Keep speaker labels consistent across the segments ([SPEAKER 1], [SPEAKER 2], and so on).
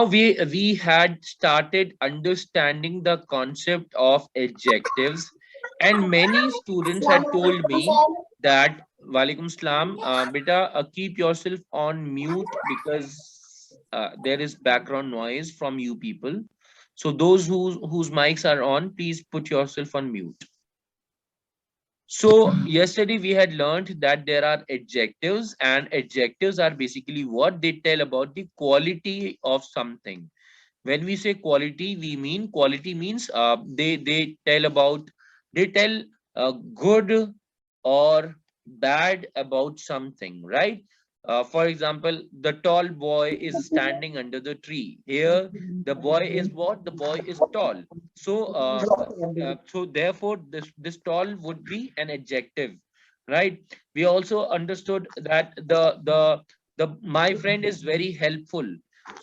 [SPEAKER 1] we had started understanding the concept of adjectives, and many students had told me that Walaikum Salam, beta, keep yourself on mute because there is background noise from you people. So those whose mics are on, please put yourself on mute. So yesterday we had learned that there are adjectives, and adjectives are basically what they tell about the quality of something. When we say quality, we mean quality means they tell good or bad about something, right? For example, the tall boy is standing under the tree. Here the boy is what? The boy is tall. So therefore this tall would be an adjective, right? We also understood that the my friend is very helpful.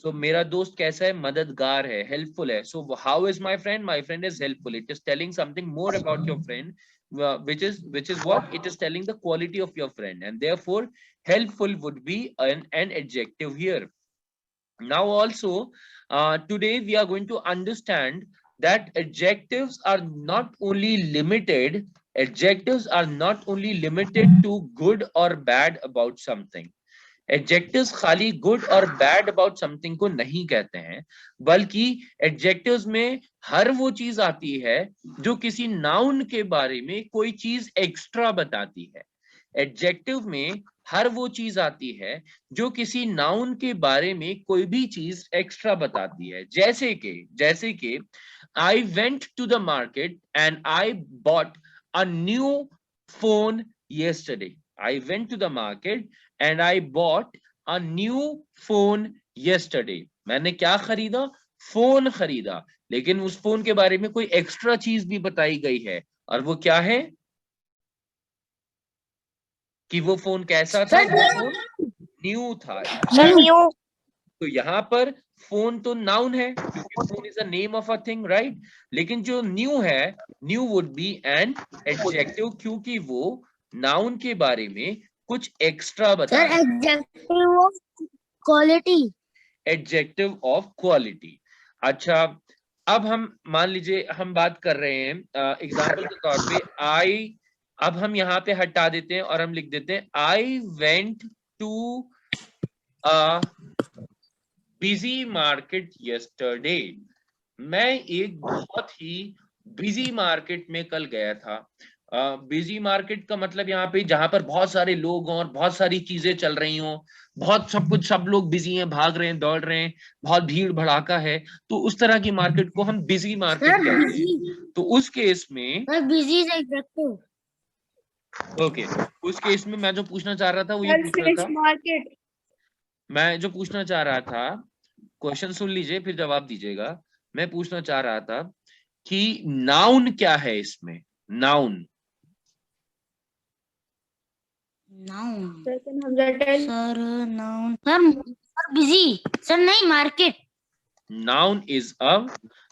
[SPEAKER 1] So मेरा दोस्त कैसा है? मददगार है, helpful है. So how is my friend? My friend is helpful. It is telling something more about your friend, which is what? It is telling the quality of your friend, and therefore helpful would be an adjective here. Now also today we are going to understand that adjectives are not only limited to good or bad about something. Adjectives खाली good और bad about something को नहीं कहते हैं, बल्कि adjectives में हर वो चीज आती है जो किसी नाउन के बारे में कोई चीज एक्स्ट्रा बताती है। एडजेक्टिव में हर वो चीज आती है जो किसी नाउन के बारे में कोई भी चीज एक्स्ट्रा बताती है। जैसे कि I went to the market and I bought a new phone yesterday. I went to the market and I bought a new phone yesterday. मैंने क्या खरीदा? फोन खरीदा। लेकिन उस फोन के बारे में कोई एक्स्ट्रा चीज भी बताई गई है, और वो क्या है? कि वो फोन कैसा था? वो फोन न्यू था। तो यहाँ पर फोन तो नाउन है, क्योंकि phone is the name of a thing, right? लेकिन जो न्यू है, new would be an adjective, क्योंकि वो नाउन के बारे में कुछ एक्स्ट्रा बता रहा है।
[SPEAKER 2] Adjective of quality.
[SPEAKER 1] Adjective of quality. अच्छा, अब हम मान लीजिए हम बात कर रहे हैं एग्जाम्पल के तौर पे अब हम यहाँ पे हटा देते हैं और हम लिख देते हैं I went to a busy market yesterday. मैं एक बहुत ही बिजी मार्केट में कल गया था। बिजी मार्केट का मतलब यहाँ पे जहां पर बहुत सारे लोग हों और बहुत सारी चीजें चल रही हों, बहुत सब लोग बिजी हैं, भाग रहे हैं, दौड़ रहे हैं, बहुत भीड़ भड़ाका है, तो उस तरह की मार्केट को हम बिजी मार्केट कहते हैं। तो उस केस में
[SPEAKER 2] बिजी इज एडजेक्टिव।
[SPEAKER 1] ओके, उस केस में मैं जो पूछना चाह रहा था वो ये पूछ रहा था,
[SPEAKER 2] मार्केट
[SPEAKER 1] मैं जो पूछना चाह रहा था, क्वेश्चन सुन लीजिए फिर जवाब दीजिएगा। मैं पूछना चाह रहा था कि नाउन क्या है इसमें? Noun
[SPEAKER 2] sir noun sir busy sir नहीं market.
[SPEAKER 1] Noun is a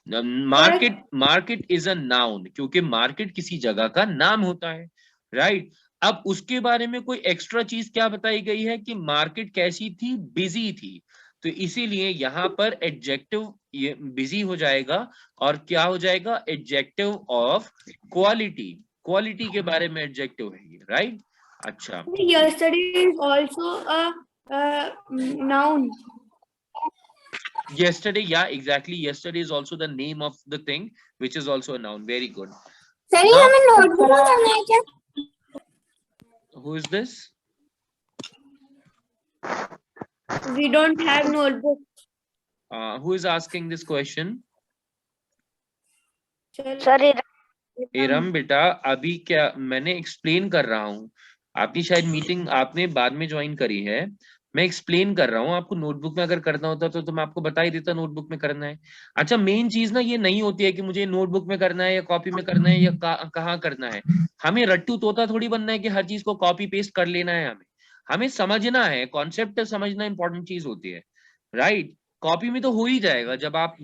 [SPEAKER 1] market is a noun, क्योंकि मार्केट किसी जगह का नाम होता है, राइट? अब उसके बारे में कोई एक्स्ट्रा चीज क्या बताई गई है कि मार्केट कैसी थी? बिजी थी। तो इसीलिए यहाँ पर एडजेक्टिव ये बिजी हो जाएगा और क्या हो जाएगा? Adjective of quality. क्वालिटी के बारे में एडजेक्टिव है ये, राइट? अच्छा,
[SPEAKER 2] yesterday is also a noun.
[SPEAKER 1] yesterday, yeah, exactly, yesterday is also the name of the thing, which is also a noun. Very good.
[SPEAKER 2] सही हमें नोटबुक करना है क्या?
[SPEAKER 1] Who is this?
[SPEAKER 2] We don't have notebook.
[SPEAKER 1] Who is asking this question?
[SPEAKER 2] Sir
[SPEAKER 1] Iram बेटा, अभी क्या मैंने explain कर रहा हूँ, आपकी शायद मीटिंग आपने बाद में ज्वाइन करी है। मैं एक्सप्लेन कर रहा हूँ आपको। नोटबुक में अगर करना होता तो मैं आपको बता ही देता नोटबुक में करना है। अच्छा, मेन चीज ना ये नहीं होती है कि मुझे नोटबुक में करना है या कॉपी में करना है या कहाँ करना है। हमें रट्टू तोता थोड़ी बनना है कि हर चीज को कॉपी पेस्ट कर लेना है। हमें समझना है, कॉन्सेप्ट समझना इंपॉर्टेंट चीज होती है, राइट? कॉपी में तो हो ही जाएगा, जब आप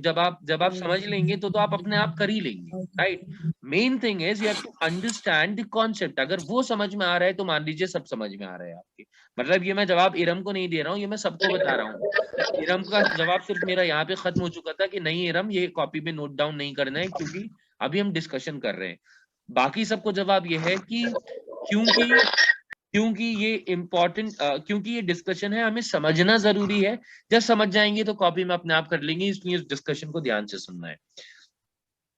[SPEAKER 1] समझ लेंगे तो आप अपने आप कर ही लेंगे, right? Main thing is you have to understand the concept. अगर वो समझ में आ रहा है तो मान लीजिए सब समझ में आ रहा है आपके। मतलब ये मैं जवाब इरम को नहीं दे रहा हूँ, ये मैं सबको बता रहा हूँ। इरम का जवाब सिर्फ मेरा यहाँ पे खत्म हो चुका था कि नहीं इरम ये कॉपी पे नोट डाउन नहीं करना है, क्योंकि अभी हम डिस्कशन कर रहे हैं। बाकी सबको जवाब ये है कि क्योंकि क्योंकि ये इम्पोर्टेंट, क्योंकि ये डिस्कशन है, हमें समझना जरूरी है। जब समझ जाएंगे तो कॉपी में अपने आप कर लेंगे, इसलिए इस डिस्कशन को ध्यान से सुनना है।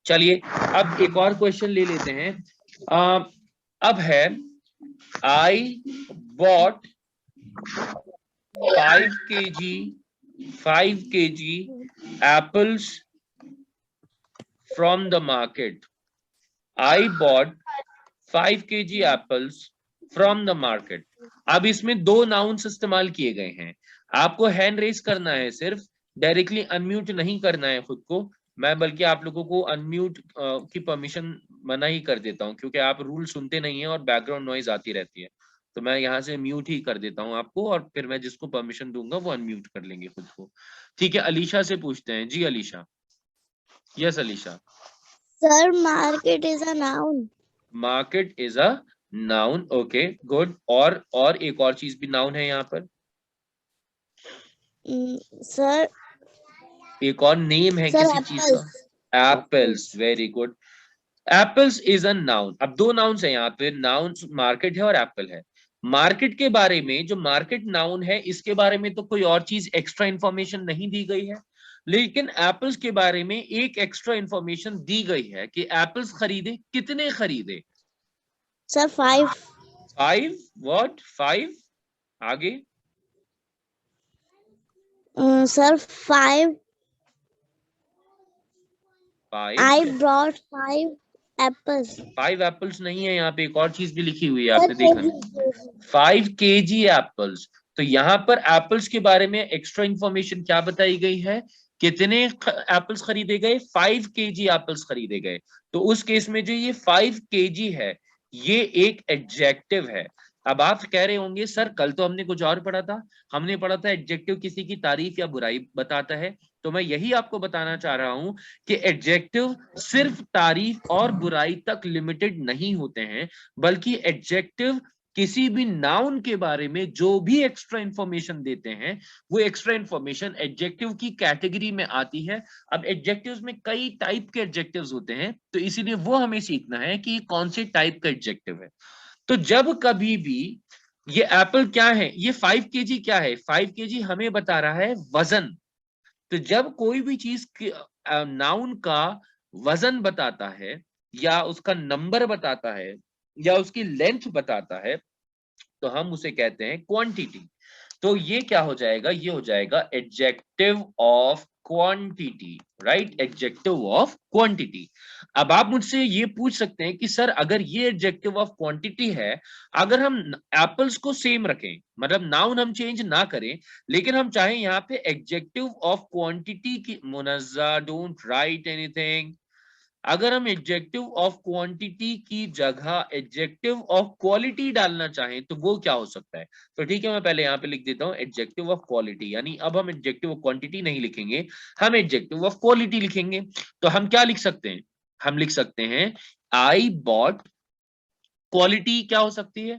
[SPEAKER 1] चलिए अब एक और क्वेश्चन ले लेते हैं। अब है I bought 5 kg apples from the market. I bought 5 kg apples from the market. अब इसमें दो नाउन्स इस्तेमाल किए गए हैं। आपको हैंड रेस करना है, सिर्फ डायरेक्टली अनम्यूट नहीं करना है खुद को। मैं बल्कि आप लोगों को अनम्यूट की परमिशन मना ही कर देता हूं, क्योंकि आप रूल सुनते नहीं है और बैकग्राउंड नॉइज आती रहती है। तो मैं यहाँ से म्यूट ही कर देता हूँ आपको, और फिर मैं जिसको परमिशन दूंगा वो अनम्यूट कर लेंगे खुद को। ठीक है, अलीशा से पूछते हैं। जी Alisha. Yes Alisha.
[SPEAKER 3] Sir market is a noun.
[SPEAKER 1] Market is a noun, okay good. और एक और चीज भी नाउन है यहाँ पर।
[SPEAKER 3] सर
[SPEAKER 1] एक और नेम है
[SPEAKER 3] सर
[SPEAKER 1] किसी चीज का। Apples, very good. Apples is a noun. अब दो नाउन्स है यहाँ पे, नाउन मार्केट है और एप्पल है। मार्केट के बारे में, जो मार्केट नाउन है, इसके बारे में तो कोई और चीज एक्स्ट्रा इंफॉर्मेशन नहीं दी गई है। लेकिन एप्पल्स के बारे में एक एक्स्ट्रा इंफॉर्मेशन दी गई है कि एप्पल्स खरीदे, कितने खरीदे।
[SPEAKER 3] सर 5।
[SPEAKER 1] 5 व्हाट 5 आगे।
[SPEAKER 3] सर 5 आई
[SPEAKER 1] 5
[SPEAKER 3] ब्रॉट 5 एप्पल्स।
[SPEAKER 1] 5 एप्पल्स नहीं है यहाँ पे, एक और चीज भी लिखी हुई है, आपने देखा नहीं। 5 kg एप्पल्स। तो यहाँ पर एप्पल्स के बारे में एक्स्ट्रा इंफॉर्मेशन क्या बताई गई है, कितने एप्पल्स खरीदे गए, 5 kg एप्पल्स खरीदे गए। तो उस केस में जो ये 5 kg है, ये एक एडजेक्टिव है। अब आप कह रहे होंगे सर कल तो हमने कुछ और पढ़ा था, हमने पढ़ा था एडजेक्टिव किसी की तारीफ या बुराई बताता है। तो मैं यही आपको बताना चाह रहा हूं कि एडजेक्टिव सिर्फ तारीफ और बुराई तक लिमिटेड नहीं होते हैं, बल्कि एडजेक्टिव किसी भी नाउन के बारे में जो भी एक्स्ट्रा इंफॉर्मेशन देते हैं, वो एक्स्ट्रा इंफॉर्मेशन एडजेक्टिव की कैटेगरी में आती है। अब एडजेक्टिव्स में कई टाइप के एडजेक्टिव्स होते हैं, तो इसीलिए वो हमें सीखना है कि कौन से टाइप का एडजेक्टिव है। तो जब कभी भी ये एप्पल क्या है, ये 5 kg क्या है, 5 kg हमें बता रहा है वजन। तो जब कोई भी चीज नाउन का वजन बताता है, या उसका नंबर बताता है, या उसकी लेंथ बताता है, तो हम उसे कहते हैं क्वांटिटी। तो ये क्या हो जाएगा, ये हो जाएगा adjective of quantity, right, adjective of quantity. अब आप मुझसे ये पूछ सकते हैं कि सर अगर ये एडजेक्टिव ऑफ क्वांटिटी है, अगर हम एप्पल्स को सेम रखें, मतलब नाउन हम चेंज ना करें, लेकिन हम चाहें यहाँ पे एडजेक्टिव ऑफ क्वांटिटी की, मुनज़्ज़ा डोंट राइट एनीथिंग, अगर हम एडजेक्टिव ऑफ क्वांटिटी की जगह एडजेक्टिव ऑफ क्वालिटी डालना चाहें तो वो क्या हो सकता है। तो ठीक है, मैं पहले यहाँ पे लिख देता हूँ एडजेक्टिव ऑफ क्वालिटी, यानी अब हम एडजेक्टिव ऑफ क्वांटिटी नहीं लिखेंगे, हम एडजेक्टिव ऑफ क्वालिटी लिखेंगे। तो हम क्या लिख सकते हैं, हम लिख सकते हैं आई बॉट। क्वालिटी क्या हो सकती है,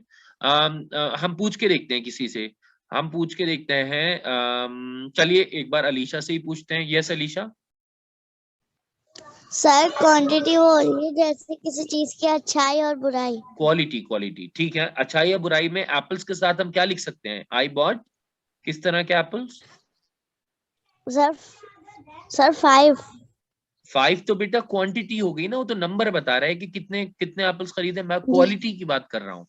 [SPEAKER 1] हम पूछ के देखते हैं किसी से, हम पूछ के देखते हैं। चलिए एक बार अलीशा से ही पूछते हैं। यस अलीशा।
[SPEAKER 3] सर क्वांटिटी हो रही है जैसे किसी चीज की अच्छाई और बुराई।
[SPEAKER 1] क्वालिटी, क्वालिटी ठीक है। अच्छाई या बुराई में एप्पल्स के साथ हम क्या लिख सकते हैं, आई बॉट किस तरह के एप्पल्स।
[SPEAKER 3] सर 5।
[SPEAKER 1] 5 तो बेटा क्वांटिटी हो गई ना, वो तो नंबर बता रहा है कि कितने कितने एप्पल्स खरीदे, मैं क्वालिटी की बात कर रहा हूँ।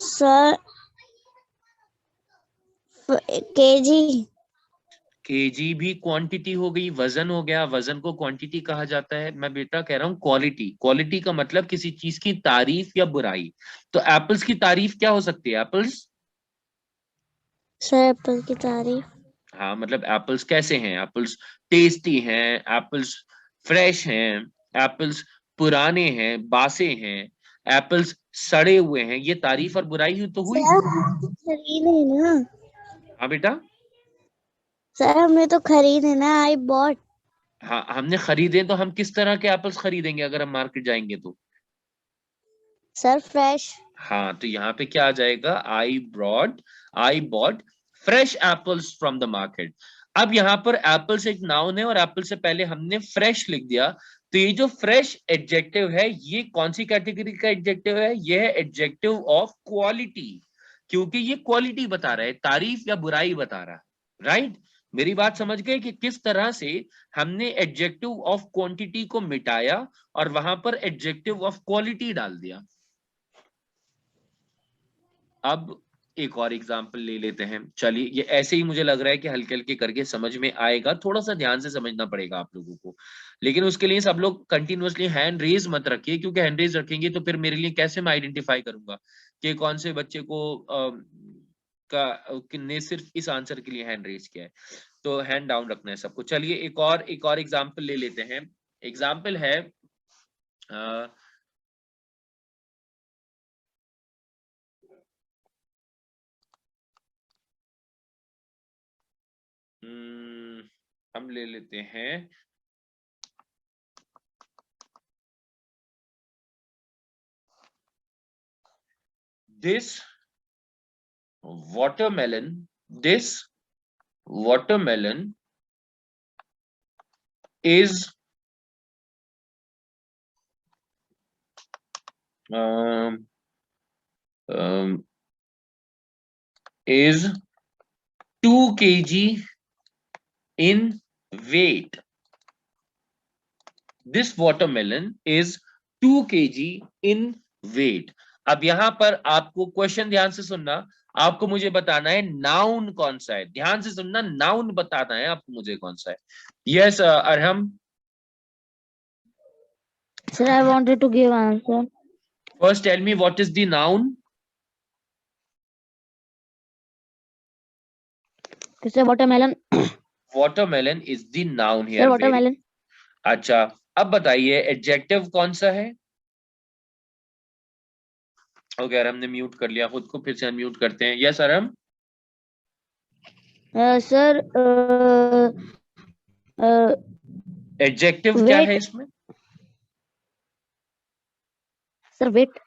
[SPEAKER 3] Sir KG.
[SPEAKER 1] केजी भी क्वांटिटी हो गई, वजन हो गया, वजन को क्वांटिटी कहा जाता है। मैं बेटा कह रहा हूँ क्वालिटी, क्वालिटी का मतलब किसी चीज की तारीफ या बुराई। तो एप्पल्स की तारीफ क्या हो सकती है, एप्पल्स।
[SPEAKER 3] सर एप्पल की तारीफ।
[SPEAKER 1] हाँ मतलब एप्पल्स कैसे हैं, एप्पल्स टेस्टी हैं, एप्पल्स फ्रेश हैं, एप्पल्स पुराने हैं, बासे हैं, एप्पल्स सड़े हुए हैं, ये तारीफ और बुराई तो हुई।
[SPEAKER 3] खरीदे ना।
[SPEAKER 1] हाँ बेटा।
[SPEAKER 3] सर हमने तो खरीदे ना, आई बॉट।
[SPEAKER 1] हाँ, हमने खरीदे तो हम किस तरह के एप्पल्स खरीदेंगे अगर हम मार्केट जाएंगे तो?
[SPEAKER 3] Sir fresh.
[SPEAKER 1] हाँ, तो यहाँ पे क्या आ जाएगा, I bought fresh apples from the market. अब यहाँ पर एप्पल्स एक नाउन है और एप्पल से पहले हमने फ्रेश लिख दिया, तो ये जो फ्रेश एडजेक्टिव है ये कौन सी कैटेगरी का एडजेक्टिव है? ये है एडजेक्टिव ऑफ क्वालिटी, क्योंकि ये क्वालिटी बता रहा है, तारीफ या बुराई बता रहा है, राइट? मेरी बात समझ गए कि किस तरह से हमने एडजेक्टिव ऑफ क्वांटिटी को मिटाया और वहां पर एडजेक्टिव ऑफ क्वालिटी डाल दिया। अब एक और एग्जांपल ले लेते हैं, चलिए। ये ऐसे ही मुझे लग रहा है कि हल्के हल्के करके समझ में आएगा, थोड़ा सा ध्यान से समझना पड़ेगा आप लोगों को, लेकिन उसके लिए सब लोग कंटिन्यूअसली हैंड रेज मत रखिए, क्योंकि हैंड रेज रखेंगे तो फिर मेरे लिए कैसे मैं आइडेंटिफाई करूंगा कि कौन से बच्चे को ने सिर्फ इस आंसर के लिए हैंड रेज किया है। तो हैंड डाउन रखना है सबको। चलिए एक और एग्जाम्पल ले लेते हैं। एग्जाम्पल है हम ले लेते हैं this watermelon is um, um, is 2 kg in weight. This watermelon is 2 kg in weight. अब यहां पर आपको क्वेश्चन ध्यान से सुनना, आपको मुझे बताना है नाउन कौन सा है। ध्यान से सुनना, नाउन बताना है आपको मुझे कौन सा है। Yes Arham.
[SPEAKER 2] Sir, I wanted to give answer.
[SPEAKER 1] First tell me what is the noun?
[SPEAKER 2] Sir, watermelon.
[SPEAKER 1] Watermelon is the noun here.
[SPEAKER 2] Sir, watermelon.
[SPEAKER 1] अच्छा, अब बताइए एडजेक्टिव कौन सा है? ओके, अरहम ने म्यूट कर लिया खुद को, फिर से अनम्यूट करते हैं। यस अरहम।
[SPEAKER 2] सर
[SPEAKER 1] एडजेक्टिव क्या है इसमें?
[SPEAKER 2] Sir wait.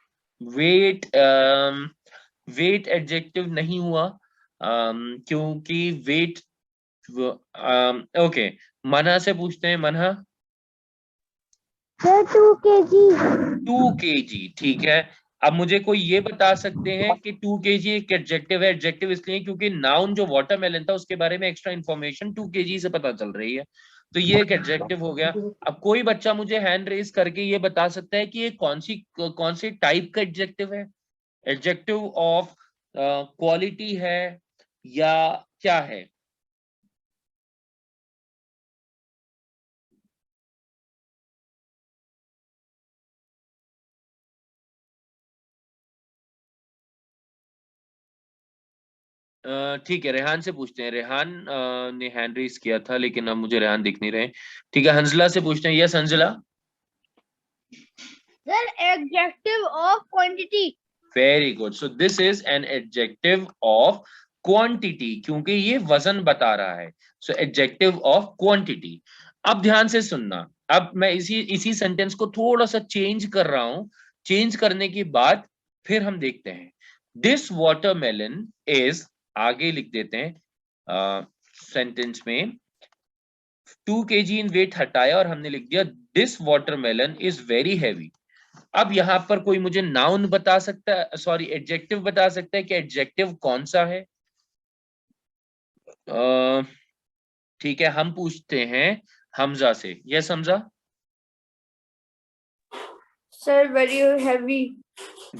[SPEAKER 1] वेट एडजेक्टिव नहीं हुआ, क्योंकि वेट ओके, मन्हा से पूछते हैं। मन्हा।
[SPEAKER 3] 2 kg।
[SPEAKER 1] 2 kg, ठीक है। अब मुझे कोई ये बता सकते हैं कि 2 kg एक एडजेक्टिव है? एडजेक्टिव इसलिए क्योंकि नाउन जो वाटरमेलन था उसके बारे में एक्स्ट्रा इन्फॉर्मेशन 2 kg से पता चल रही है, तो ये एक एडजेक्टिव हो गया। अब कोई बच्चा मुझे हैंड रेज करके ये बता सकता है कि ये कौन सी टाइप का एडजेक्टिव है? एडजेक्टिव ऑफ क्वालिटी है या क्या है? ठीक है, रेहान से पूछते हैं। रेहान ने हैंड रेज किया था, लेकिन अब मुझे रेहान दिख नहीं रहे। ठीक है, हंजला से पूछते हैं। Yes Hanzala.
[SPEAKER 3] Sir adjective of quantity.
[SPEAKER 1] Very good, so this is an adjective of quantity, क्योंकि ये वजन बता रहा है। सो एडजेक्टिव ऑफ क्वांटिटी। अब ध्यान से सुनना, अब मैं इसी सेंटेंस को थोड़ा सा चेंज कर रहा हूं। चेंज करने के बाद फिर हम देखते हैं। दिस वाटरमेलन इज, आगे लिख देते हैं सेंटेंस में, 2 kg इन वेट हटाया और हमने लिख दिया this watermelon is very heavy. अब यहां पर कोई मुझे नाउन बता सकता है, सॉरी एडजेक्टिव बता सकता है कि एडजेक्टिव कौन सा है? ठीक है, हम पूछते हैं हमजा से। Yes Hamza.
[SPEAKER 3] Sir very heavy.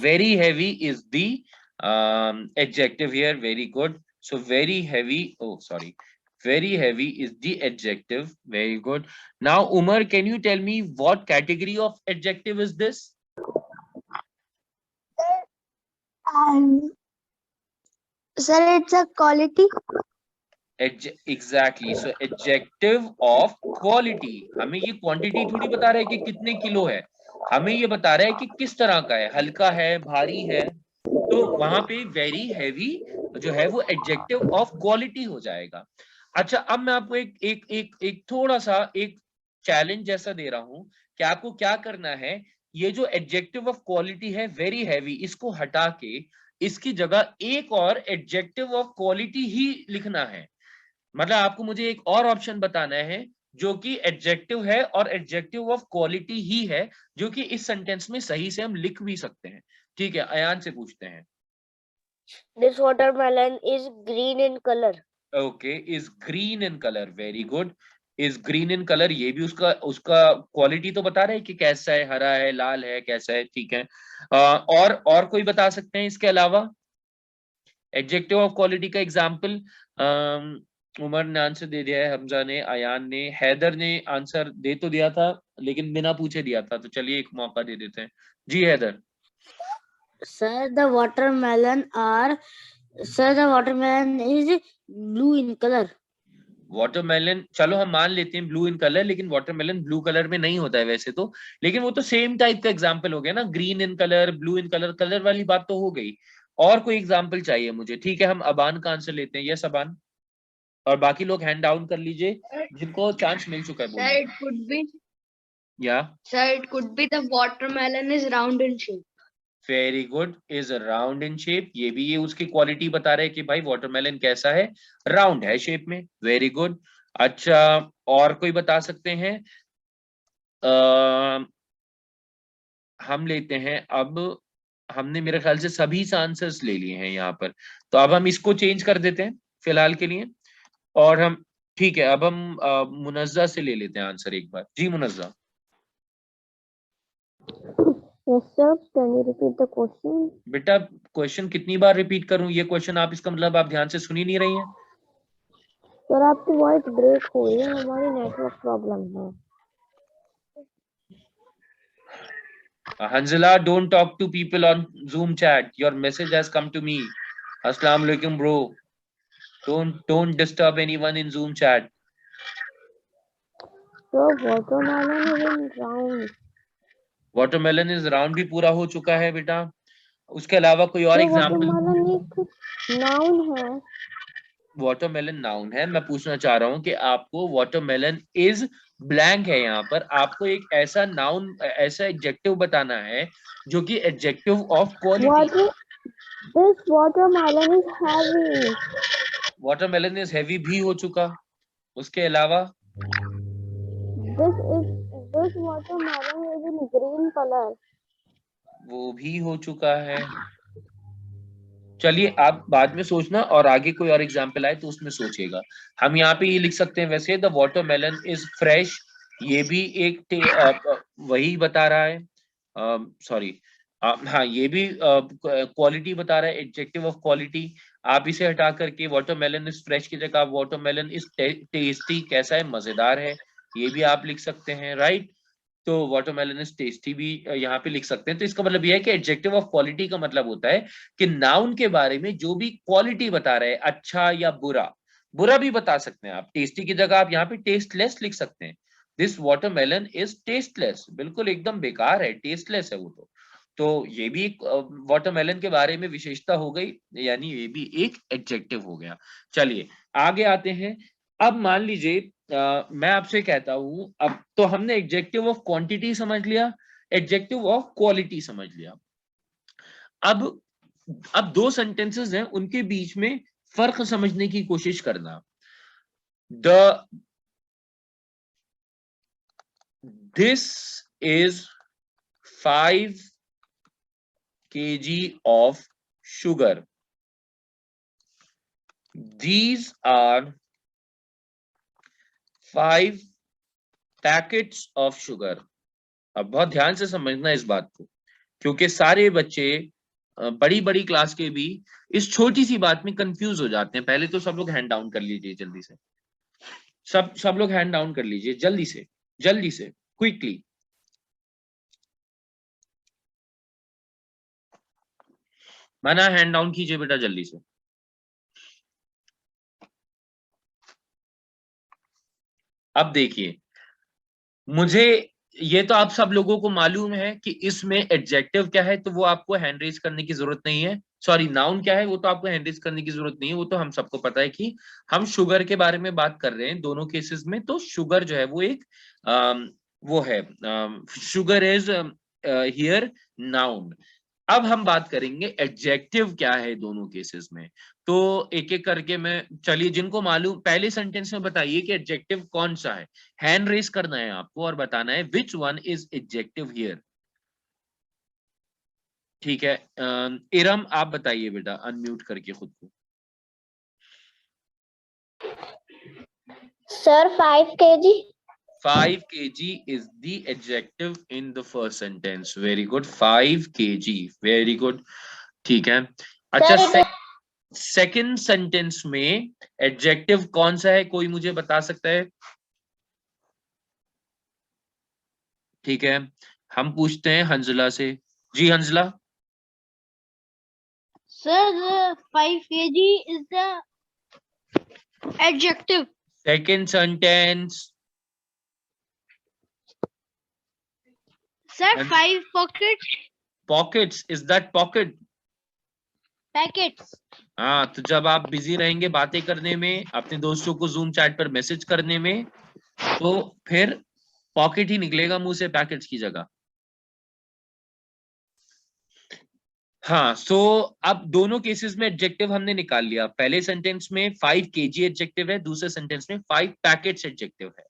[SPEAKER 1] Very heavy is the adjective here. Very good. So very heavy, oh sorry, very heavy is the adjective. Very good. Now Umar, can you tell me what category of adjective is this?
[SPEAKER 3] Sir, it's a quality.
[SPEAKER 1] Exactly. So adjective of quality, हमें ये quantity थोड़ी बता रहा है कि कितने kilo है, हमें ये बता रहा है कि किस तरह का है, हल्का है, भारी है। तो वहां पे वेरी हैवी जो है वो एडजेक्टिव ऑफ क्वालिटी हो जाएगा। अच्छा, अब मैं आपको एक एक एक एक थोड़ा सा एक चैलेंज जैसा दे रहा हूं कि आपको क्या करना है, ये जो एडजेक्टिव ऑफ क्वालिटी है वेरी हैवी, इसको हटा के इसकी जगह एक और एडजेक्टिव ऑफ क्वालिटी ही लिखना है। मतलब आपको मुझे एक और ऑप्शन बताना है जो कि एडजेक्टिव है और एडजेक्टिव ऑफ क्वालिटी ही है, जो कि इस सेंटेंस में सही से हम लिख भी सकते हैं। ठीक है, अयान से पूछते हैं।
[SPEAKER 3] This watermelon is green in color.
[SPEAKER 1] Okay, is green in colour, very good. Is green in colour, ये भी उसका उसका क्वालिटी तो बता रहा है कि कैसा है, हरा है, लाल है, कैसा है। ठीक है, और कोई बता सकते हैं इसके अलावा एडजेक्टिव ऑफ क्वालिटी का एग्जाम्पल? उमर ने आंसर दे दिया है, हमजा ने, अयान ने, हैदर ने आंसर दे तो दिया था लेकिन बिना पूछे दिया था, तो चलिए एक मौका दे देते हैं। जी Haider.
[SPEAKER 2] Sir, the watermelon is blue in color.
[SPEAKER 1] Watermelon, चलो हम मान लेते हैं ब्लू इन कलर, लेकिन वाटरमेलन ब्लू कलर में नहीं होता है वैसे तो, लेकिन वो तो सेम टाइप का एग्जांपल हो गया ना, green in colour, blue in colour, colour वाली बात तो हो गई। और कोई एग्जांपल चाहिए मुझे? ठीक है, हम अबान का आंसर लेते हैं। यस अबान, और बाकी लोग हैंड डाउन कर लीजिए जिनको चांस मिल चुका है बोलने।
[SPEAKER 4] Sir, it could be.
[SPEAKER 1] या
[SPEAKER 4] Sir, it could be the watermelon is round in shape.
[SPEAKER 1] Very good, is round in shape, ये भी ये उसकी क्वालिटी बता रहे हैं कि भाई वाटरमेलन कैसा है, राउंड है शेप में। Very good. अच्छा, और कोई बता सकते हैं? हम लेते हैं अब, हमने मेरे ख्याल से सभी आंसर्स ले लिए हैं यहाँ पर, तो अब हम इसको चेंज कर देते हैं फिलहाल के लिए। और हम, ठीक है, अब हम मुनज्जा से ले लेते हैं आंसर एक बार। जी मुनज्जा।
[SPEAKER 3] Yes, sir. Can you repeat the question?
[SPEAKER 1] बेटा क्वेश्चन कितनी बार रिपीट करूं ये क्वेश्चन? आप इसका मतलब आप ध्यान से सुन ही नहीं रही हैं।
[SPEAKER 3] सर आपकी वॉइस ब्रेक हो रही है, हमारी नेटवर्क प्रॉब्लम है।
[SPEAKER 1] Hanzala, don't talk to people on Zoom chat. Your message has come to me. Assalamu alaikum, bro. Don't disturb anyone in Zoom chat.
[SPEAKER 3] So watermelon is in round.
[SPEAKER 1] Watermelon is round भी पूरा हो चुका है बेटा। उसके अलावा कोई और एग्जाम्पल?
[SPEAKER 3] watermelon एक नाउन है।
[SPEAKER 1] वाटरमेलन नाउन है। मैं पूछना चाह रहा हूं कि आपको वाटरमेलन इज ब्लैंक है, यहाँ पर आपको एक ऐसा नाउन, ऐसा एडजेक्टिव बताना है जो कि adjective of quality.
[SPEAKER 3] This watermelon is heavy.
[SPEAKER 1] Watermelon is heavy भी हो चुका। उसके अलावा
[SPEAKER 3] This watermelon is in green color.
[SPEAKER 1] वो भी हो चुका है। चलिए आप बाद में सोचना और आगे कोई और एग्जाम्पल आए तो उसमें सोचिएगा। हम यहाँ पे ये लिख सकते हैं वैसे, द वाटरमेलन इज फ्रेश, ये भी एक वही बता रहा है, सॉरी, हाँ ये भी क्वालिटी बता रहा है, एडजेक्टिव ऑफ क्वालिटी। आप इसे हटा करके वाटरमेलन इज फ्रेश की जगह वाटरमेलन इज टेस्टी, कैसा है, मजेदार है, ये भी आप लिख सकते हैं, राइट। तो वाटरमेलन इज टेस्टी भी यहाँ पे लिख सकते हैं। तो इसका मतलब यह है कि एडजेक्टिव ऑफ क्वालिटी का मतलब होता है कि नाउन के बारे में जो भी क्वालिटी बता रहे हैं, अच्छा या बुरा, बुरा भी बता सकते हैं आप। टेस्टी की जगह आप यहाँ पे टेस्टलेस लिख सकते हैं। दिस वाटरमेलन इज टेस्टलेस, बिल्कुल एकदम बेकार है, टेस्टलेस है वो तो ये भी एक वाटरमेलन के बारे में विशेषता हो गई, यानी ये भी एक एडजेक्टिव हो गया। चलिए आगे आते हैं। अब मान लीजिए मैं आपसे कहता हूं, अब तो हमने एडजेक्टिव ऑफ क्वांटिटी समझ लिया, एडजेक्टिव ऑफ क्वालिटी समझ लिया। अब दो सेंटेंसेस हैं, उनके बीच में फर्क समझने की कोशिश करना। This is 5 kg of sugar. These are 5 packets of sugar. अब बहुत ध्यान से समझना इस बात को, क्योंकि सारे बच्चे बड़ी बड़ी क्लास के भी इस छोटी सी बात में कंफ्यूज हो जाते हैं। पहले तो सब लोग हैंड डाउन कर लीजिए जल्दी से, सब लोग हैंड डाउन कर लीजिए जल्दी से क्विकली। मना हैंड डाउन कीजिए बेटा जल्दी से। अब देखिए, मुझे ये तो आप सब लोगों को मालूम है कि इसमें एडजेक्टिव क्या है, तो वो आपको हैंड रेज करने की जरूरत नहीं है। सॉरी नाउन क्या है वो तो आपको हैंडिस करने की जरूरत नहीं है, वो तो हम सबको पता है कि हम शुगर के बारे में बात कर रहे हैं दोनों केसेस में। तो शुगर जो है वो एक वो है, शुगर इज हियर नाउन। अब हम बात करेंगे एडजेक्टिव क्या है दोनों केसेस में। तो एक एक करके मैं, चलिए जिनको मालूम पहले सेंटेंस में बताइए कि एडजेक्टिव कौन सा है। हैंड रेस करना है आपको और बताना है which one is adjective here. ठीक है, इरम आप बताइए बेटा अनम्यूट करके खुद को।
[SPEAKER 3] Sir 5 kg।
[SPEAKER 1] 5 kg is the adjective in the first sentence. Very good. 5 kg. Very good. ठीक है। अच्छा,
[SPEAKER 3] सर
[SPEAKER 1] सेकंड सेंटेंस में एडजेक्टिव कौन सा है, कोई मुझे बता सकता है? ठीक है, हम पूछते हैं हंजला से। जी Hanzala.
[SPEAKER 4] Sir, the 5 kg is the adjective.
[SPEAKER 1] Second sentence.
[SPEAKER 4] Sir, 5 pockets.
[SPEAKER 1] Pockets, is that pocket?
[SPEAKER 4] Packets.
[SPEAKER 1] हाँ, तो जब आप बिजी रहेंगे बातें करने में, अपने दोस्तों को जूम चैट पर मैसेज करने में, तो फिर पॉकेट ही निकलेगा मुंह से पैकेट्स की जगह। हाँ, सो अब दोनों केसेस में एडजेक्टिव हमने निकाल लिया। पहले सेंटेंस में 5 kg एडजेक्टिव है, दूसरे सेंटेंस में 5 पैकेट्स एडजेक्टिव है।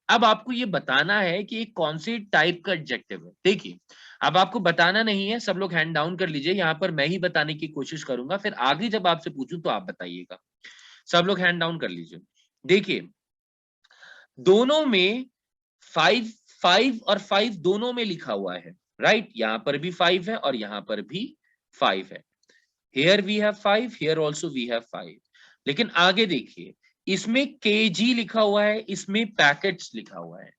[SPEAKER 1] अब आपको ये बताना है कि कौन सी टाइप का एडजेक्टिव है। देखिए, अब आपको बताना नहीं है, सब लोग हैंड डाउन कर लीजिए, यहाँ पर मैं ही बताने की कोशिश करूंगा, फिर आगे जब आपसे पूछूं तो आप बताइएगा। सब लोग हैंड डाउन कर लीजिए। देखिए, दोनों में 5 5 और 5 दोनों में लिखा हुआ है, राइट? यहां पर भी 5 है और यहां पर भी 5 है। Here we have 5, here also we have 5। लेकिन आगे देखिए, इसमें kg लिखा हुआ है, इसमें पैकेट्स लिखा हुआ है।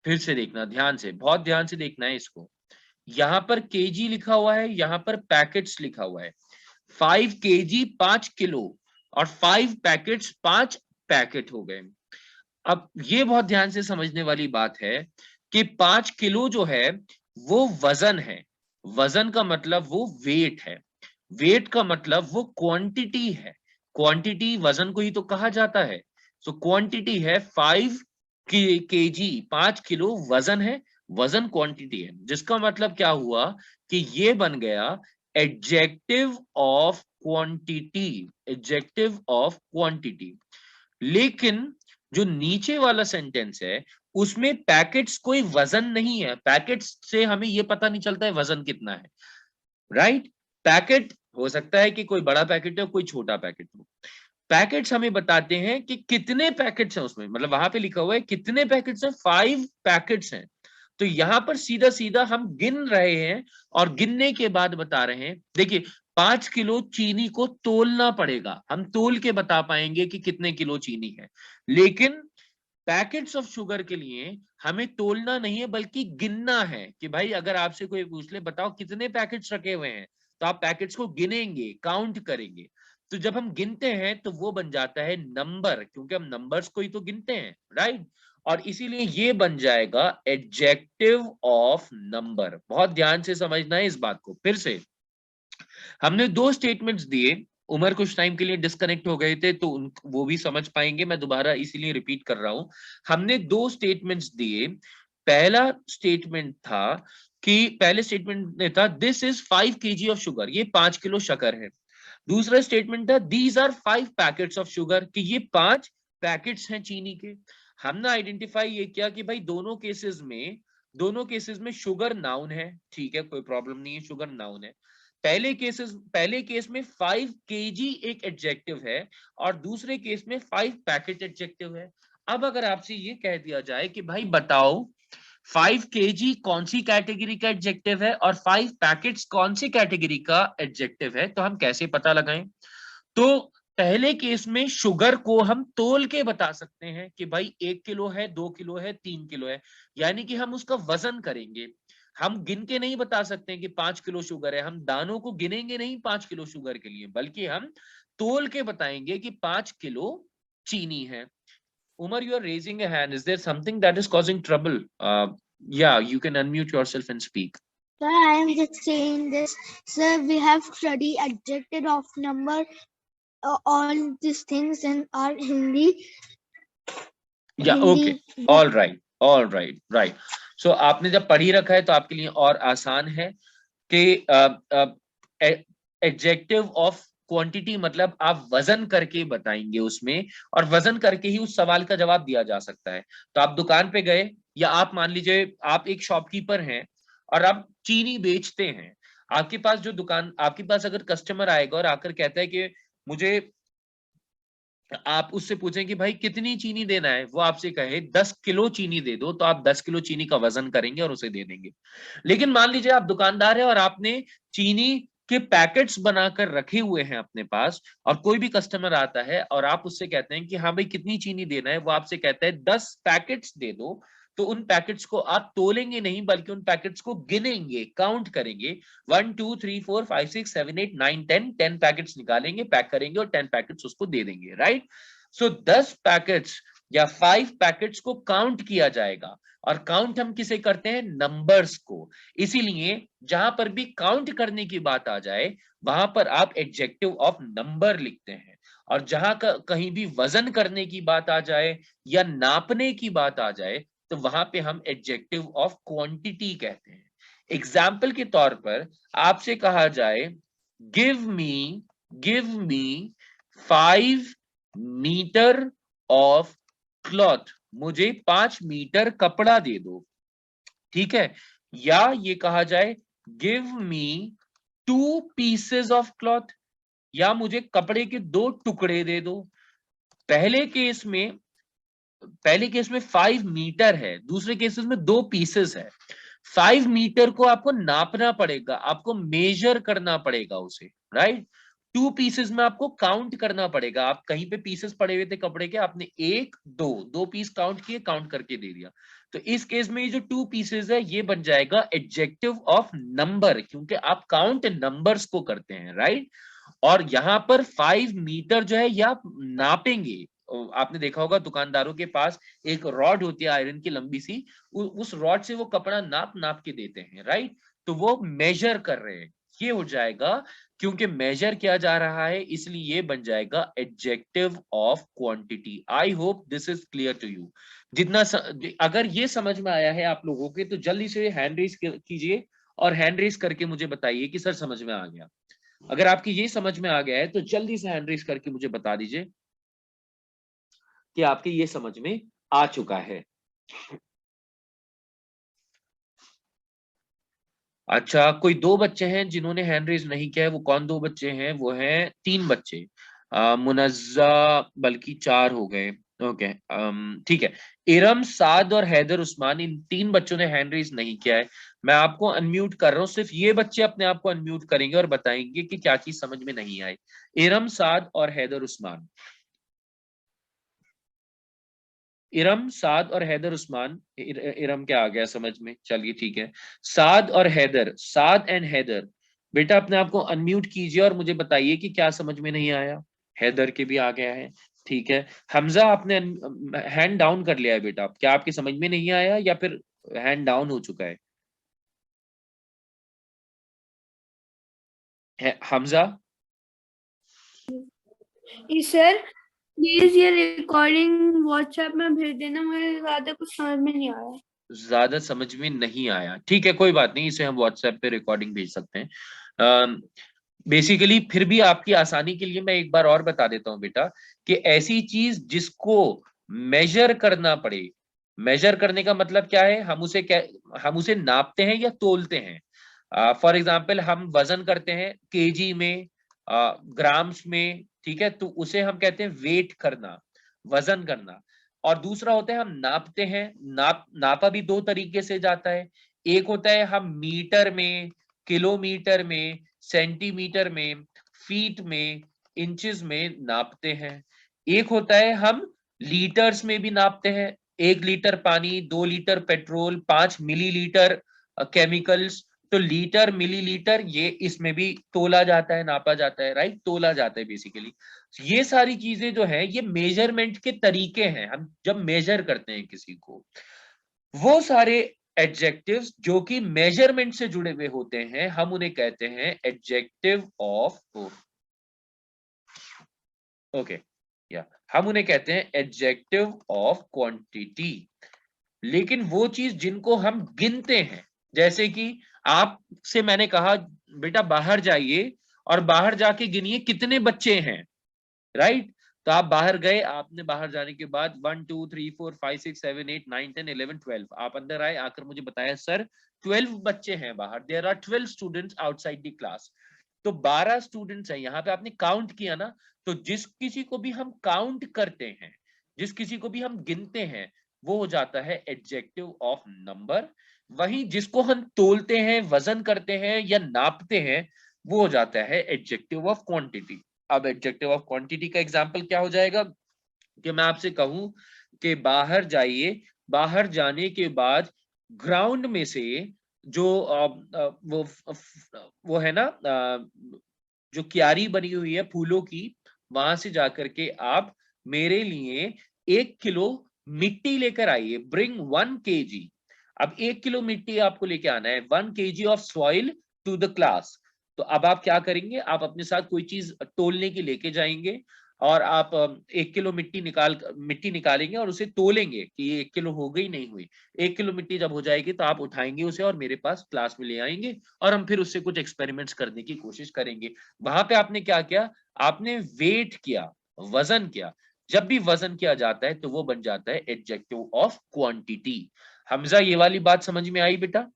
[SPEAKER 1] फिर से देखना ध्यान से, बहुत ध्यान से देखना है इसको। यहां पर kg लिखा हुआ है, यहां पर पैकेट्स लिखा हुआ है। 5 kg 5 किलो और 5 पैकेट्स 5 पैकेट हो गए। अब ये बहुत ध्यान से समझने वाली बात है कि 5 किलो जो है वो वजन है। वजन का मतलब वो वेट है। वेट का मतलब वो क्वांटिटी है। क्वांटिटी वजन को ही तो कहा जाता है। सो क्वांटिटी है 5 kg, 5 किलो वजन है। वजन क्वांटिटी है, जिसका मतलब क्या हुआ कि ये बन गया adjective of quantity. Adjective of quantity. लेकिन जो नीचे वाला सेंटेंस है उसमें पैकेट्स कोई वजन नहीं है। पैकेट्स से हमें यह पता नहीं चलता है वजन कितना है, राइट? पैकेट हो सकता है कि कोई बड़ा पैकेट हो, कोई छोटा पैकेट हो। पैकेट्स हमें बताते हैं कि कितने पैकेट्स हैं उसमें, मतलब वहां पे लिखा हुआ है कितने पैकेट्स हैं, 5 पैकेट्स हैं। तो यहां पर सीधा सीधा हम गिन रहे हैं और गिनने के बाद बता रहे हैं। देखिए, 5 किलो चीनी को तोलना पड़ेगा, हम तोल के बता पाएंगे कि कितने किलो चीनी है। लेकिन पैकेट्स ऑफ शुगर के लिए हमें तोलना नहीं है बल्कि गिनना है। कि भाई अगर आपसे कोई पूछ ले बताओ कितने पैकेट्स रखे हुए हैं, तो आप पैकेट्स को गिनेंगे, काउंट करेंगे। तो जब हम गिनते हैं तो वो बन जाता है नंबर, क्योंकि हम नंबर्स को ही तो गिनते हैं, राइट? और इसीलिए ये बन जाएगा एडजेक्टिव ऑफ नंबर। बहुत ध्यान से समझना है इस बात को। फिर से हमने 2 स्टेटमेंट्स दिए। उमर कुछ टाइम के लिए डिस्कनेक्ट हो गए थे तो वो भी समझ पाएंगे, मैं दोबारा इसीलिए रिपीट कर रहा हूं। हमने 2 स्टेटमेंट्स दिए। पहला स्टेटमेंट था कि पहले स्टेटमेंट में था this is 5 kg of sugar, ये 5 किलो शक्कर है। दूसरा स्टेटमेंट था these are 5 packets of sugar, कि ये 5 पैकेट्स हैं चीनी के। हमने आइडेंटिफाई ये किया कि भाई दोनों केसेस में शुगर नाउन है, ठीक है, कोई प्रॉब्लम नहीं है, शुगर नाउन है। पहले केस में 5 kg एक एडजेक्टिव है और दूसरे केस में 5 पैकेट एडजेक्टिव है। अब अगर आपसे ये कह दिया जाए कि भाई बताओ 5 kg कौन सी कैटेगरी का एडजेक्टिव है और 5 पैकेट्स कौन सी कैटेगरी का एडजेक्टिव है, तो हम कैसे पता लगाएं? तो पहले केस में शुगर को हम तोल के बता सकते हैं कि भाई 1 किलो है, 2 किलो है, 3 किलो है, यानी कि हम उसका वजन करेंगे। हम गिन के नहीं बता सकते हैं कि 5 किलो शुगर है, हम दानों को गिनेंगे नहीं 5 किलो शुगर के लिए, बल्कि हम तोल के बताएंगे कि 5 किलो चीनी है। Umar, you are raising a hand. Is there something that is causing trouble? Yeah, you can unmute yourself and speak.
[SPEAKER 5] Sir, I am just saying this. Sir, we have studied adjective of number, all these things in our Hindi.
[SPEAKER 1] या okay, all right right. सो आपने जब पढ़ी रखा है तो आपके लिए और आसान है कि एडजेक्टिव ऑफ क्वांटिटी मतलब आप वजन करके बताएंगे उसमें, और वजन करके ही उस सवाल का जवाब दिया जा सकता है। तो आप दुकान पे गए, या आप मान लीजिए आप एक शॉपकीपर हैं और आप चीनी बेचते हैं। आपके पास जो दुकान, आपके पास अगर कस्टमर आएगा और आकर कहता है कि मुझे, आप उससे पूछें कि भाई कितनी चीनी देना है, वो आपसे कहे 10 किलो चीनी दे दो, तो आप 10 किलो चीनी का वजन करेंगे और उसे दे देंगे। लेकिन मान लीजिए आप दुकानदार है और आपने चीनी के पैकेट्स बनाकर रखे हुए हैं अपने पास, और कोई भी कस्टमर आता है और आप उससे कहते हैं कि हाँ भाई कितनी चीनी देना है, वो आपसे कहता है 10 पैकेट्स दे दो, तो उन पैकेट्स को आप तोलेंगे नहीं बल्कि उन पैकेट्स को गिनेंगे, काउंट करेंगे। 1 2 3 4 5 6 7 8 9 10 पैकेट्स निकालेंगे, पैक करेंगे और 10 पैकेट्स उसको दे देंगे, राइट। सो 10 पैकेट्स या 5 पैकेट्स को काउंट किया जाएगा, और काउंट हम किसे करते हैं, नंबर्स को। इसीलिए जहां पर भी काउंट करने की बात आ जाए वहां पर आप एडजेक्टिव ऑफ नंबर लिखते हैं, और जहां कहीं भी वजन करने की बात आ जाए या नापने की बात आ जाए तो वहां पे हम एडजेक्टिव ऑफ क्वांटिटी कहते हैं। एग्जाम्पल के तौर पर आपसे कहा जाए give me 5 metre of cloth, मुझे 5 मीटर कपड़ा दे दो, ठीक है। या ये कहा जाए give me 2 pieces of cloth, या मुझे कपड़े के 2 टुकड़े दे दो। पहले केस में 5 मीटर है, दूसरे केसेस में 2 पीसेस है। 5 मीटर को आपको नापना पड़ेगा, आपको मेजर करना पड़ेगा उसे, राइट। 2 पीसेस में आपको काउंट करना पड़ेगा। आप कहीं पे पीसेस पड़े हुए थे कपड़े के, आपने 1 2 पीस काउंट किए, काउंट करके दे दिया। तो इस केस में ये जो 2 पीसेस है ये बन जाएगा एडजेक्टिव ऑफ नंबर, क्योंकि आप काउंट नंबर्स को करते हैं, राइट। और यहां पर 5 मीटर जो है ये आप नापेंगे। आपने देखा होगा दुकानदारों के पास एक रॉड होती है आयरन की लंबी सी, उस रॉड से वो कपड़ा नाप नाप के देते हैं, राइट। तो वो मेजर कर रहे हैं, ये हो जाएगा, क्योंकि मेजर किया जा रहा है इसलिए ये बन जाएगा adjective of quantity. I hope this is clear to you. अगर ये समझ में आया है आप लोगों के तो जल्दी से हैंड रेज कीजिए और हैंड रेज करके मुझे बताइए कि सर समझ में आ गया। अगर आपकी ये समझ में आ गया है तो जल्दी से हैंड रेज करके मुझे बता दीजिए कि आपके ये समझ में आ चुका है। अच्छा, कोई 2 बच्चे हैं जिन्होंने हैंड रेज नहीं किया है। वो कौन 2 बच्चे हैं? वो हैं 3 बच्चे, मुनज्जा, बल्कि 4 हो गए। ओके, ठीक है। इरम, साद और हैदर उस्मान, इन 3 बच्चों ने हैंड रेज नहीं किया है। मैं आपको अनम्यूट कर रहा हूं, सिर्फ ये बच्चे अपने आप को अनम्यूट करेंगे और बताएंगे कि क्या चीज समझ में नहीं आई। इरम, साद और हैदर उस्मान। इरम, साद और हैदर उस्मान। इरम क्या आ गया समझ में? चलिए ठीक है। साद और हैदर, साद एंड हैदर, बेटा अपने आप को अनम्यूट कीजिए और मुझे बताइए कि क्या समझ में नहीं आया। हैदर के भी आ गया है, ठीक है। हमजा, आपने हैंड डाउन कर लिया है बेटा, क्या आपकी समझ में नहीं आया या फिर हैंड डाउन हो चुका है? हमजा,
[SPEAKER 4] सर प्लीज ये रिकॉर्डिंग व्हाट्सएप में भेज देना, मुझे ज्यादा कुछ समझ में नहीं आया।
[SPEAKER 1] ज्यादा समझ में नहीं आया, ठीक है, कोई बात नहीं, इसे हम व्हाट्सएप पे रिकॉर्डिंग भेज सकते हैं। बेसिकली फिर भी आपकी आसानी के लिए मैं एक बार और बता देता हूं बेटा, कि ऐसी चीज जिसको मेजर करना पड़े, मेजर करने का मतलब क्या है, हम उसे नापते हैं या तोलते हैं। फॉर एग्जाम्पल हम वजन करते हैं केजी में, ग्राम्स में, ठीक है, तो उसे हम कहते हैं वेट करना, वजन करना। और दूसरा होता है हम नापते हैं। नापा भी 2 तरीके से जाता है। एक होता है हम मीटर में, किलोमीटर में, सेंटीमीटर में, फीट में, इंचेस में नापते हैं। एक होता है हम लीटर्स में भी नापते हैं। 1 लीटर पानी, 2 लीटर पेट्रोल, 5 मिलीलीटर केमिकल्स। तो लीटर, मिलीलीटर, ये इसमें भी तोला जाता है, नापा जाता है, राइट, तोला जाता है बेसिकली। ये सारी चीजें जो है ये मेजरमेंट के तरीके हैं। हम जब मेजर करते हैं किसी को, वो सारे एडजेक्टिव्स जो कि मेजरमेंट से जुड़े हुए होते हैं, हम उन्हें कहते हैं एडजेक्टिव ऑफ ओके या हम उन्हें कहते हैं एडजेक्टिव ऑफ क्वांटिटी। लेकिन वो चीज जिनको हम गिनते हैं, जैसे कि आपसे मैंने कहा बेटा बाहर जाइए और बाहर जाके गिनिए कितने बच्चे हैं, राइट? तो आप बाहर गए, आपने बाहर जाने के बाद 1 2 3 4 5 6 7 8 9 10 11 12 आप अंदर आए, आकर मुझे बताया सर 12 बच्चे हैं बाहर, there are 12 students outside the class. तो 12 स्टूडेंट्स हैं, यहाँ पे आपने काउंट किया ना। तो जिस किसी को भी हम काउंट करते हैं, जिस किसी को भी हम गिनते हैं, वो हो जाता है एडजेक्टिव ऑफ नंबर। वहीं जिसको हम तोलते हैं, वजन करते हैं या नापते हैं, वो हो जाता है एडजेक्टिव ऑफ क्वांटिटी। अब एडजेक्टिव ऑफ क्वांटिटी का एग्जांपल क्या हो जाएगा कि मैं आपसे कहूं कि बाहर जाइए, बाहर जाने के बाद ग्राउंड में से जो वो है ना जो क्यारी बनी हुई है फूलों की, वहां से जाकर के आप मेरे लिए 1 किलो मिट्टी लेकर आइए, ब्रिंग 1 kg। अब 1 किलो मिट्टी आपको लेके आना है, 1 kg of soil to the class. तो अब आप क्या करेंगे, आप अपने साथ कोई चीज तोलने की लेके जाएंगे और आप 1 किलो मिट्टी निकालेंगे और उसे तोलेंगे कि ये 1 किलो हो गई नहीं हुई। 1 किलो मिट्टी जब हो जाएगी तो आप उठाएंगे उसे और मेरे पास क्लास में ले आएंगे और हम फिर उससे कुछ एक्सपेरिमेंट्स करने की कोशिश करेंगे। वहां पे आपने क्या किया, आपने वेट किया, वजन किया। जब भी वजन किया जाता है तो वो बन जाता है एडजेक्टिव ऑफ क्वांटिटी। हमजा ये वाली बात समझ में आई बेटा?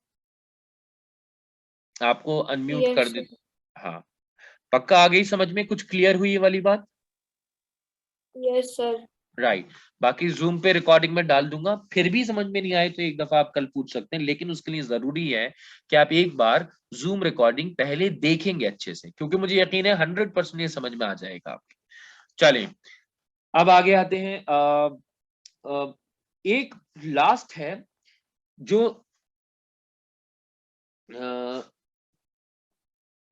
[SPEAKER 1] आपको अनम्यूट कर
[SPEAKER 4] यस
[SPEAKER 1] दे।
[SPEAKER 4] सर।
[SPEAKER 1] हाँ, पक्का आ गई समझ में? कुछ क्लियर हुई ये वाली बात?
[SPEAKER 4] Yes sir.
[SPEAKER 1] राइट। बाकी जूम पे रिकॉर्डिंग में डाल दूंगा, फिर भी समझ में नहीं आए तो एक दफा आप कल पूछ सकते हैं, लेकिन उसके लिए जरूरी है कि आप एक बार जूम रिकॉर्डिंग पहले देखेंगे अच्छे से, क्योंकि मुझे यकीन है 100% ये समझ में आ जाएगा आपके। चलिए अब आगे आते हैं। एक लास्ट है जो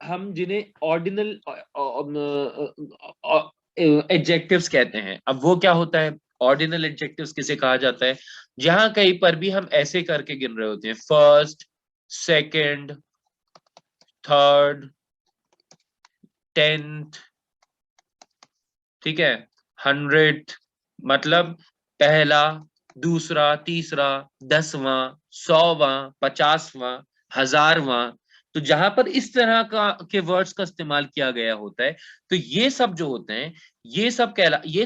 [SPEAKER 1] हम जिन्हें ऑर्डिनल एडजेक्टिव्स कहते हैं। अब वो क्या होता है? ऑर्डिनल एडजेक्टिव्स किसे कहा जाता है? जहां कहीं पर भी हम ऐसे करके गिन रहे होते हैं, फर्स्ट, सेकंड, थर्ड, 10th, ठीक है, 100th, मतलब पहला, दूसरा, तीसरा, 10वां, 100वां, 50वां, 1000वां। तो जहां पर इस तरह का के वर्ड्स का इस्तेमाल किया गया होता है, तो ये सब जो होते हैं, ये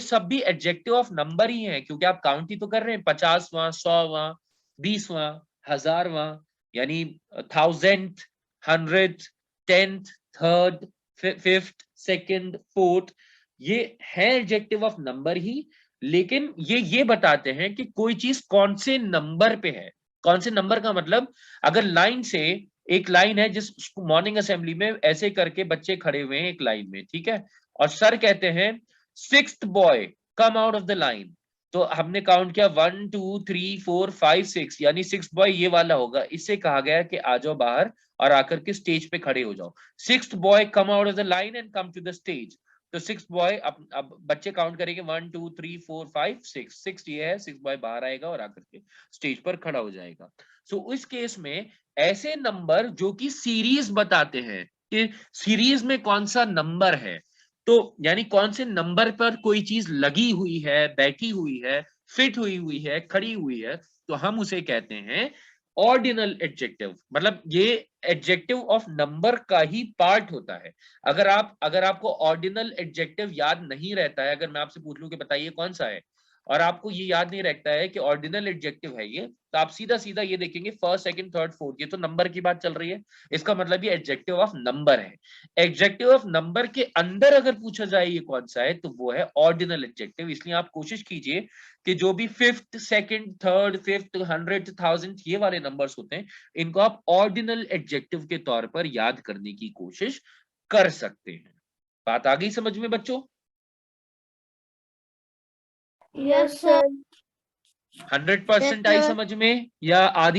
[SPEAKER 1] सब भी एडजेक्टिव ऑफ नंबर ही है, क्योंकि आप काउंट ही तो कर रहे हैं। 50वां, 100वां, 20वां, 1000वां, यानी 1000th, 100th, 10th, 3rd, 5th, 2nd, 4th, ये है एडजेक्टिव ऑफ नंबर ही। लेकिन ये बताते हैं कि कोई चीज कौन से नंबर पे है। कौन से नंबर का मतलब, अगर लाइन से एक लाइन है, जिस मॉर्निंग असेंबली में ऐसे करके बच्चे खड़े हुए हैं एक लाइन में, ठीक है, और सर कहते हैं 6th boy come out of the line. तो हमने काउंट किया 1 2 3 4 5 6, यानी 6th बॉय ये वाला होगा। इससे कहा गया कि आ जाओ बाहर और आकर के स्टेज पे खड़े हो जाओ। 6th boy come out of the line and come to the stage. तो 6th बॉय, अब बच्चे काउंट करेंगे 1 2 3 4 5 6, 6 ये है, 6th बॉय बाहर आएगा और आकर के स्टेज पर खड़ा हो जाएगा। सो इस केस में ऐसे नंबर जो कि सीरीज बताते हैं कि सीरीज में कौन सा नंबर है, तो यानी कौन से नंबर पर कोई चीज लगी हुई है, बैठी हुई है, फिट हुई है, खड़ी हुई है, तो हम उसे कहते हैं ऑर्डिनल एडजेक्टिव। मतलब ये एडजेक्टिव ऑफ नंबर का ही पार्ट होता है। अगर आपको ऑर्डिनल एडजेक्टिव याद नहीं रहता है, अगर मैं आपसे पूछ लूं कि बताइए कौन सा है, और आपको ये याद नहीं रहता है कि ऑर्डिनल एडजेक्टिव है ये, तो आप सीधा सीधा ये देखेंगे फर्स्ट, सेकंड, थर्ड, फोर्थ, ये तो नंबर की बात चल रही है, इसका मतलब ये एडजेक्टिव ऑफ नंबर है। एडजेक्टिव ऑफ नंबर के अंदर अगर पूछा जाए ये कौन सा है, तो वो है ऑर्डिनल एडजेक्टिव। इसलिए आप कोशिश कीजिए कि जो भी 5th, 2nd, 3rd, 5th, 100th, 1000th ये वाले नंबर्स होते हैं, इनको आप ऑर्डिनल एडजेक्टिव के तौर पर याद करने की कोशिश कर सकते हैं। बात आ गई समझ में बच्चों?
[SPEAKER 4] Yes sir.
[SPEAKER 1] 100% आई समझ में या आधी?